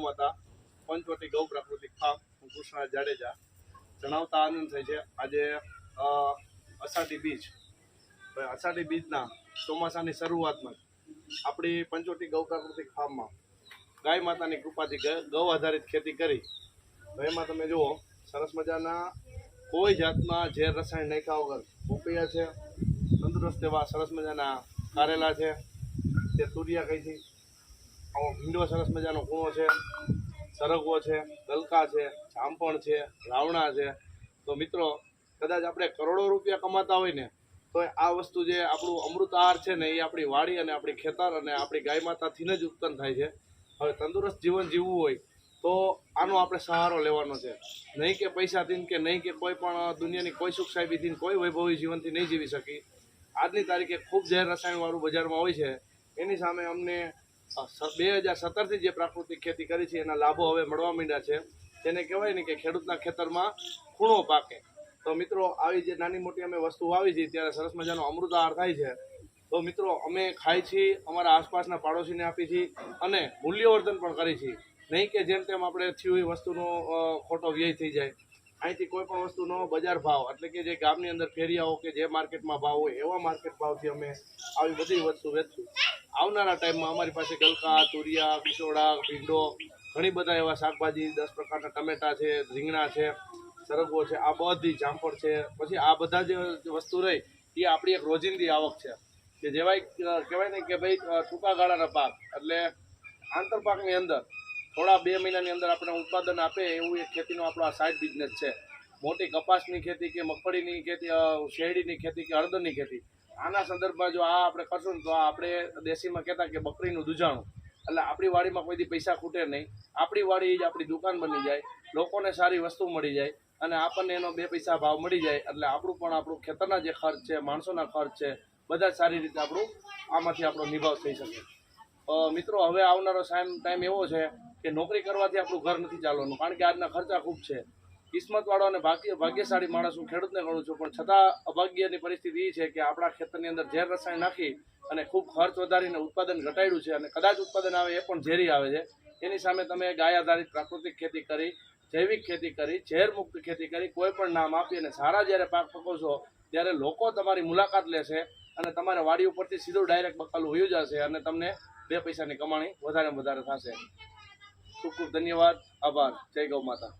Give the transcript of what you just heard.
માતા પંચવટી ગૌ પ્રાકૃતિક ફાર્મ હું કૃષ્ણા જાડેજા જણાવતા આનંદ થાય છે. આજે અષાઢી બીજ, અષાઢી બીજના ચોમાસાની શરૂઆતમાં આપણી પંચવટી ગૌ પ્રાકૃતિક ફાર્મમાં ગાય માતાની કૃપાથી ગૌ આધારિત ખેતી કરી. તો એમાં તમે જુઓ સરસ મજાના કોઈ જાતના ઝેર રસાયણ નાખ્યા વગર પોપૈયા છે, તંદુરસ્ત એવા સરસ મજાના કારેલા છે, તે તુરિયા કઈ છે, આવો ભીંડો સરસ મજાનો કૂણો છે, સરગવો છે, ગલકા છે, જામફળ છે, રાવણા છે. તો મિત્રો કદાચ આપણે કરોડો રૂપિયા કમાતા હોય ને તો આ વસ્તુ જે આપણું અમૃત આહાર છે ને એ આપણી વાડી અને આપણી ખેતર અને આપણી ગાય માતાથી જ ઉત્પન્ન થાય છે. હવે તંદુરસ્ત જીવન જીવવું હોય તો આનો આપણે સહારો લેવાનો છે. નહીં કે પૈસાથી કે નહીં કે કોઈ પણ દુનિયાની કોઈ સુખ સાહેબીથી કોઈ વૈભવી જીવનથી નહીં જીવી શકી. આજની તારીખે ખૂબ ઝેર રસાયણવાળું બજારમાં હોય છે. એની સામે અમને 2017થી જે પ્રાકૃતિક ખેતી કરી છે એના લાભો હવે મળવા માંડ્યા છે. તેને કહેવાય ને કે ખેડૂતના ખેતરમાં ખૂણો પાકે. તો મિત્રો આવી જે નાની મોટી અમે વસ્તુ વાવી છે ત્યારે સરસ મજાનો અમૃત આહાર થાય છે. તો મિત્રો અમે ખાઈ છીએ, અમારા આસપાસના પાડોશીને આપી છીએ અને મૂલ્યવર્ધન પણ કરી છીએ. નહીં કે જેમ તેમ આપણે થયું એ વસ્તુનો ખોટો વ્યય થઈ જાય. અહીંથી કોઈ પણ વસ્તુનો બજાર ભાવ એટલે કે જે ગામની અંદર ફેરિયાઓ કે જે માર્કેટમાં ભાવ હોય એવા માર્કેટ ભાવથી અમે આવી બધી વસ્તુ વેચશું. આવનારા ટાઈમમાં અમારી પાસે ગલકા, તુરિયા, બિસોડા, ભીંડો, ઘણી બધા એવા શાકભાજી, 10 પ્રકારના ટમેટા છે, રીંગણા છે, સરગવો છે, આ બધી જામફળ છે, પછી આ બધા જે વસ્તુ રહી એ આપણી એક રોજિંદી આવક છે. કે જેવાય કહેવાય ને કે ભાઈ ટૂંકા ગાળાના પાક એટલે આંતરપાકની અંદર થોડા 2 મહિનાની અંદર આપણે ઉત્પાદન આપે એવું એક ખેતીનો આપણો આ સાઇડ બિઝનેસ છે. મોટી કપાસની ખેતી કે મગફળીની ખેતી, શેરડીની ખેતી કે હળદરની ખેતી, આના સંદર્ભમાં જો આ આપણે કરશું તો આપણે દેશીમાં કહેતા કે બકરીનું દૂધાણું. એટલે આપણી વાડીમાં કોઈ દી પૈસા ખૂટે નહીં, આપણી વાડી જ આપણી દુકાન બની જાય, લોકોને સારી વસ્તુ મળી જાય અને આપણને એનો 2 પૈસા ભાવ મળી જાય. એટલે આપણું ખેતરના જે ખર્ચ છે, માણસોના ખર્ચ છે, બધા સારી રીતે આમાંથી આપણો નિભાવ થઈ શકે. મિત્રો હવે આવનારો ટાઈમ એવો છે કે નોકરી કરવાથી આપણું ઘર નથી ચાલવાનું, કારણ કે આજના ખર્ચા ખૂબ છે. કિસ્મતવાળો અને ભાગ્યશાળી માણસ હું ખેડૂતને ગણું છું, પણ છતાં અભાગ્યની પરિસ્થિતિ એ છે કે આપણા ખેતરની અંદર ઝેર રસાયણ નાખી અને ખૂબ ખર્ચ વધારીને ઉત્પાદન ઘટાડ્યું છે અને કદાચ ઉત્પાદન આવે એ પણ ઝેરી આવે છે. એની સામે તમે ગાય આધારિત પ્રાકૃતિક ખેતી કરી, જૈવિક ખેતી કરી, ઝેર મુક્ત ખેતી કરી, કોઈ પણ નામ આપી અને સારા જ્યારે પાક પકવશો ત્યારે લોકો તમારી મુલાકાત લેશે અને તમારે વાડી ઉપરથી સીધું ડાયરેક્ટ બકાલું વયું જશે અને તમને 2 પૈસાની કમાણી વધારે થશે. ખૂબ ખૂબ ધન્યવાદ, આભાર. જય ગૌ માતા.